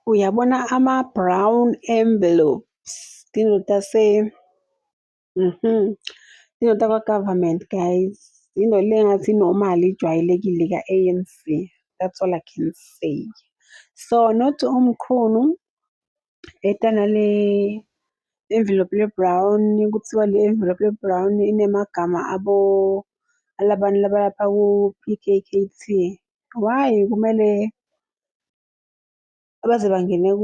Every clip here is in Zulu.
Uyabona ama-brown envelopes inoda kwa-government guys. Into le engathi normal ijwayelekile ka-A_N_C. That's all I can say. So not omkhulu etana le envelope le-brown, kuthiwa le envelope le-brown inemagama alabantu labalapha ku-P_K_K_T. Why kumele baze bangene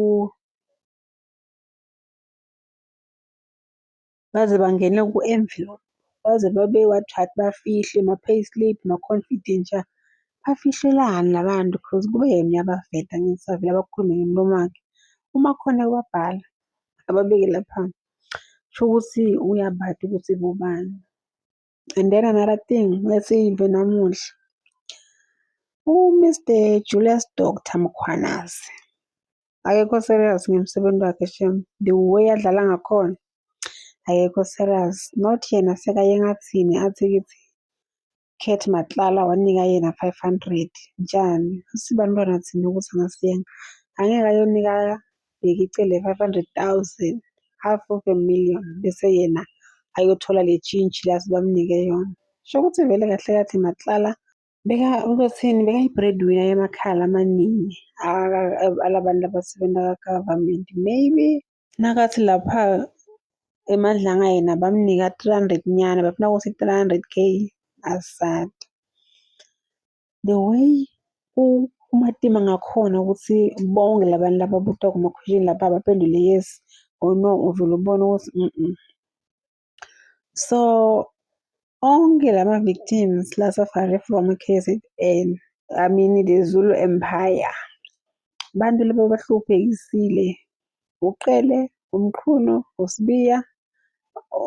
ku-envelope, baze babe what bafihle ma-payslip, ma-confidential. Bafihlelani la bantu? Cause kube yena uyabaveta ngesavile abakhulume ngomlomo wakhe. Uma khona kwabhala ababeke lapha, sho ukuthi uyabada ukuthi bobani. And then another thing, let's say imve namuhla u-Mr. Julius Doctor Mkhwanazi akekho serious ngomsebenzi wakhe shem. The way adlala ngakhona akekho serious. Not yena sekaye ngathini athi kithi Kurt Matlala wanika yena 500 njani. Sibantwana thina ukuthi angasiyenga. Angeke ayonika Bheki 500,000, half of a million, bese yena ayothola le tshintshi lasi bamnike yona. Sho ukuthi vele kahle kathi Matlala bekayi-breadwinner emakhaya amaningi alabantu abasebenza ka-government. Maybe nakathi lapha emadlanga yena bamnika 300 nyana, bafuna ukuthi 300K asada. The way uMatima ngakhona ukuthi bonke labantu laba ababutwa kuma-question lapha baphendule yes or no, uvele ubone ukuthi So onke lama-victims la-suffer-re from KZN, I mean the Zulu Empire, bantu laba bahluphekisile, uQele, uMqhuno, uSibiya,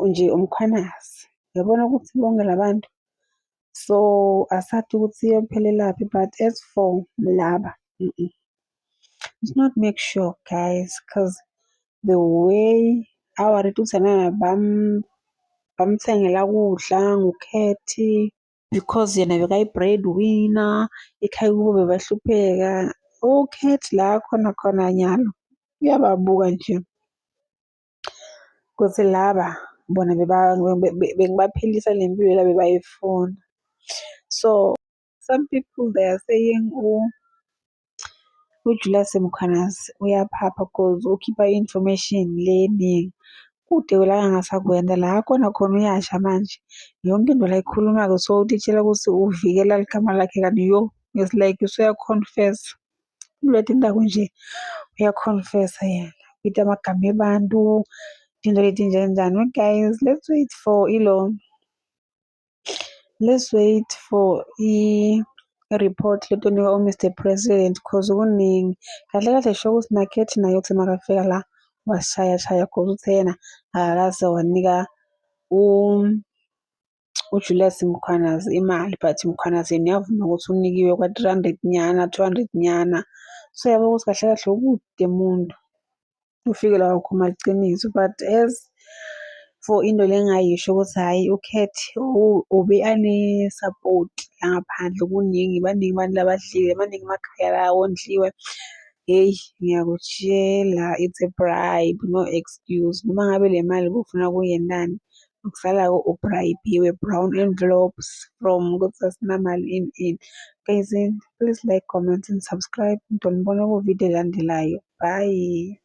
nje uMkhwanazi. Uyabona ukuthi bonke labantu. So asathi ukuthi iyophelelaphi, but as for laba it's not make sure guys, cause the way awaretutsanana bamthengela kudla ngukhethi because yena bekayi-breadwinner, ekhaya kubo bebahlupheka. Ukhethi la khona nyalo uyababuka nje ukuthi laba bona bengibaphilisa le mpilo la bebayifuna. So some people they are saying uJulius Mkhwanazi uyaphapha cause ukhipha i-information le eningi. Kude la angasakwenza la khona uyasha manje. Yonke into la ikhuluma-ko so utitshela ukuthi uvikela ligama lakhe kanti it's like usuya-confess. Ulethe indaba nje uya-confess yena. Uthi amagama ebantu, into leti njani. Guys, let's wait for i-report letonikwa u-Mr. President cause kuningi. Kahle kahle sho ukuthi nakhethi naye uthi makafika la wasishaya cause uthe yena akakaze wanika uJulius Mkhwanazi imali, but Mkhwanazi yena uyavuma ukuthi unikiwe kwa-300 nyana, 200 nyana. So yabo ukuthi kahle kahle ukude muntu ufike la wakhuluma iqiniso. But as for into le engayisho ukuthi hhayi ukhethi ube ane-support langaphandle kuningi, baningi abantu labadlile, maningi emakhaya la awondliwe. Hheyi ngiyakutshela it's a bribe, no excuse. Noma ngabe le mali kufuna kuyenani, ukusala-ko ubribe-iwe, brown envelopes from ukuthi asinamali in. Guys, please like, comment and subscribe. Ngidonibona ku-video elandelayo. Bye.